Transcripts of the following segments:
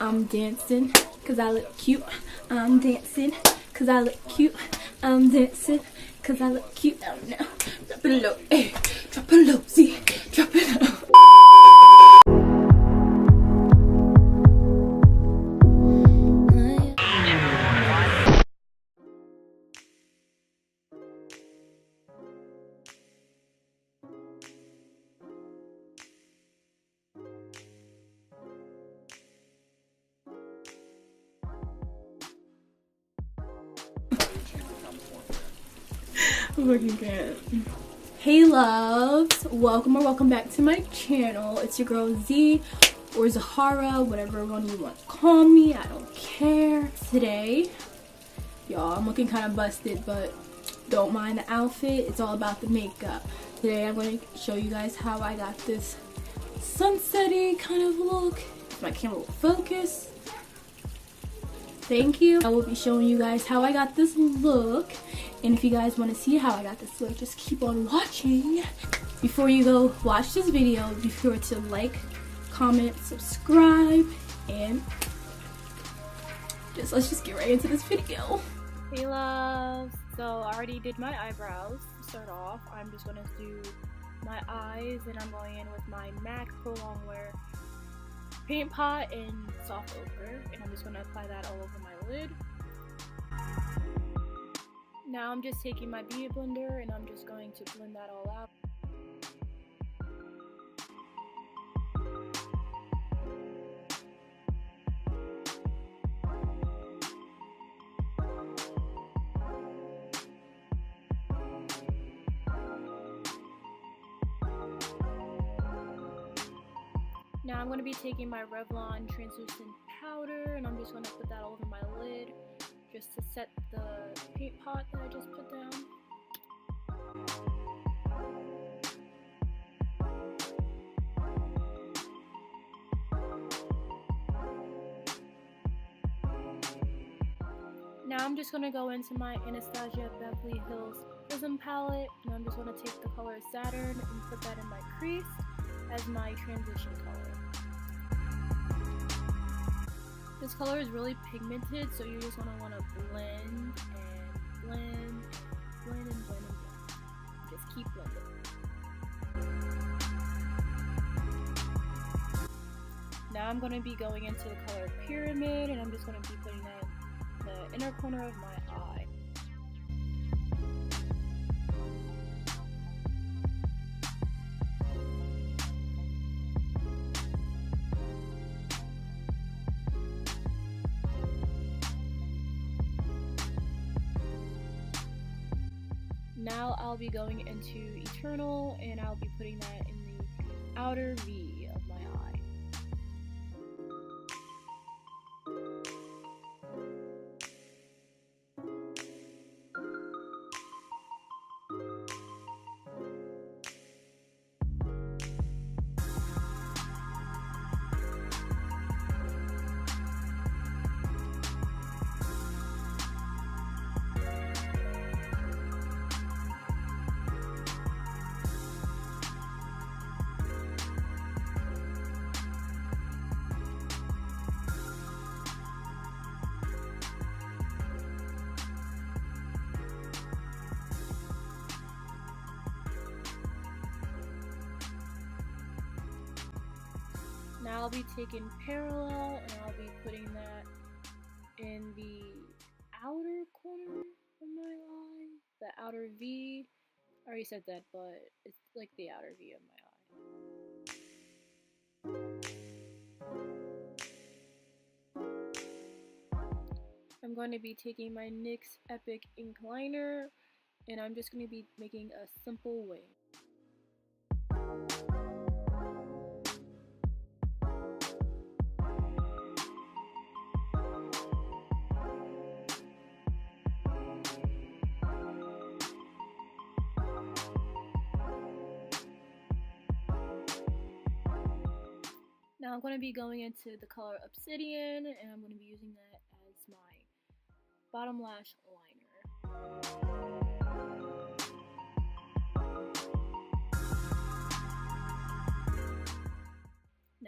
I'm dancing cause I look cute. I'm dancing cause I look cute. I'm dancing cause I look cute. Oh no. Drop it low, eh. Drop it low, see. Drop it low. I fucking can't. Hey loves, welcome back to my channel. It's your girl Z or Zahara, whatever one you want to call me, I don't care. Today, y'all, I'm looking kind of busted, but don't mind the outfit, it's all about the makeup. Today I'm going to show you guys how I got this sunsetty kind of look. If my camera will focus. Thank you. I will be showing you guys how I got this look. And if you guys want to see how I got this look, just keep on watching. Before you go watch this video, be sure to like, comment, subscribe, and let's just get right into this video. Hey loves! So I already did my eyebrows to start off. I'm just going to do my eyes, and I'm going in with my MAC Pro Longwear paint pot in soft ochre, and I'm just going to apply that all over my lid. Now I'm just taking my beauty blender and I'm just going to blend that all out. Now I'm going to be taking my Revlon translucent powder and I'm just going to put that all over my lid just to set the paint pot that I just put down. Now I'm just going to go into my Anastasia Beverly Hills Prism palette and I'm just going to take the color Saturn and put that in my crease as my transition color. This color is really pigmented, so you just want to blend and blend, blend and blend and blend. Just keep blending. Now I'm going to be going into the color Pyramid, and I'm just going to be putting that in the inner corner of my eye. Now I'll be going into Eternal, and I'll be putting that in the outer V of my eye. Now I'll be taking Parallel and I'll be putting that in the outer corner of my eye, the outer V. I already said that, but it's like the outer V of my eye. I'm going to be taking my NYX Epic Ink Liner and I'm just going to be making a simple wing. Now I'm going to be going into the color Obsidian, and I'm going to be using that as my bottom lash liner.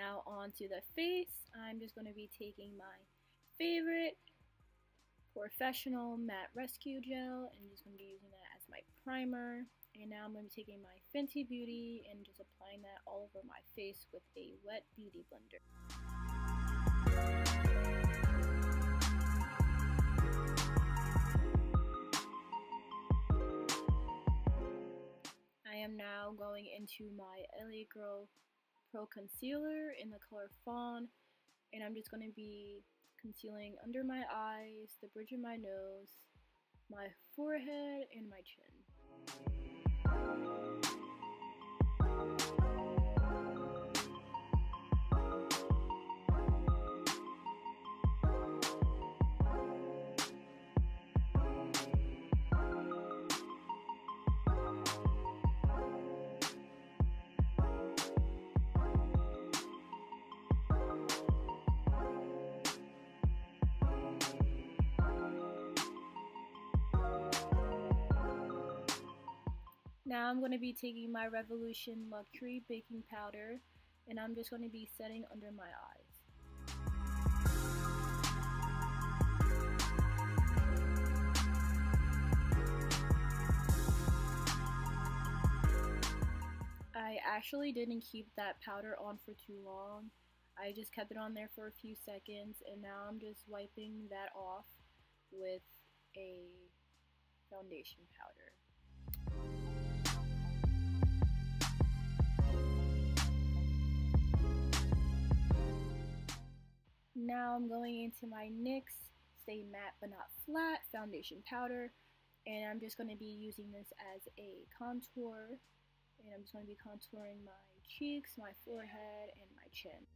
Now onto the face. I'm just going to be taking my favorite Professional Matte Rescue Gel and just going to be using that as my primer. And now I'm going to be taking my Fenty Beauty and just applying that all over my face with a wet beauty blender. I am now going into my LA Girl Pro Concealer in the color Fawn, and I'm just going to be concealing under my eyes, the bridge of my nose, my forehead, and my chin. Now I'm going to be taking my Revolution Luxury Baking Powder and I'm just going to be setting under my eyes. I actually didn't keep that powder on for too long. I just kept it on there for a few seconds and now I'm just wiping that off with a foundation powder. Now I'm going into my NYX Stay Matte But Not Flat foundation powder, and I'm just going to be using this as a contour, and I'm just going to be contouring my cheeks, my forehead, and my chin.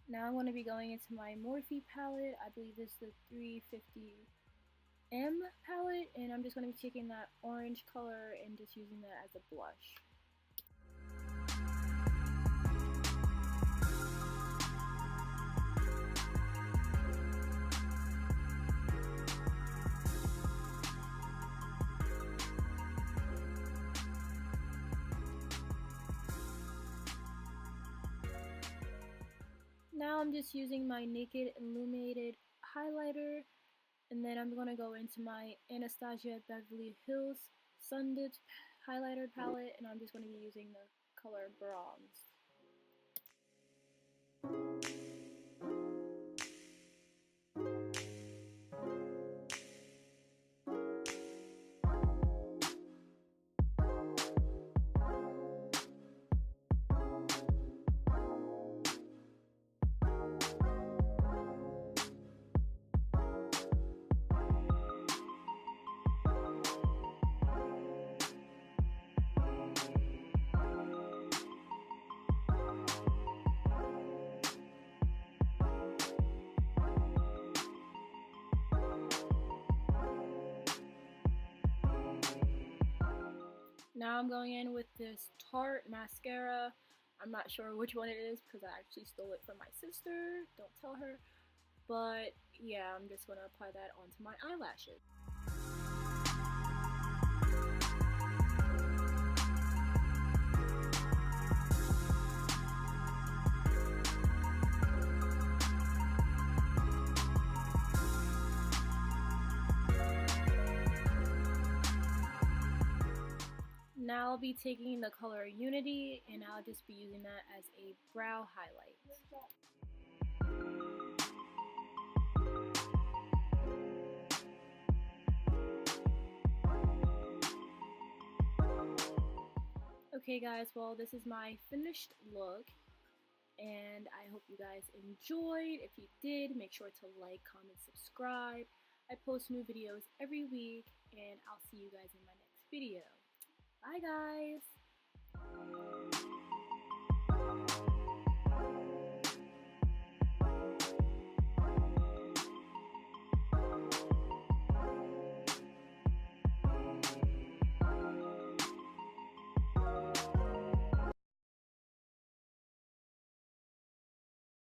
Now I'm going to be going into my Morphe palette. I believe this is the 350M palette, and I'm just going to be taking that orange color and just using that as a blush. Now I'm just using my Naked Illuminated highlighter, and then I'm going to go into my Anastasia Beverly Hills Sun Dipped highlighter palette, and I'm just going to be using the color Bronze. Now I'm going in with this Tarte mascara. I'm not sure which one it is because I actually stole it from my sister. Don't tell her. But yeah, I'm just going to apply that onto my eyelashes. Now I'll be taking the color Unity and I'll just be using that as a brow highlight. Okay guys, well this is my finished look and I hope you guys enjoyed. If you did, make sure to like, comment, subscribe. I post new videos every week and I'll see you guys in my next video. Bye guys!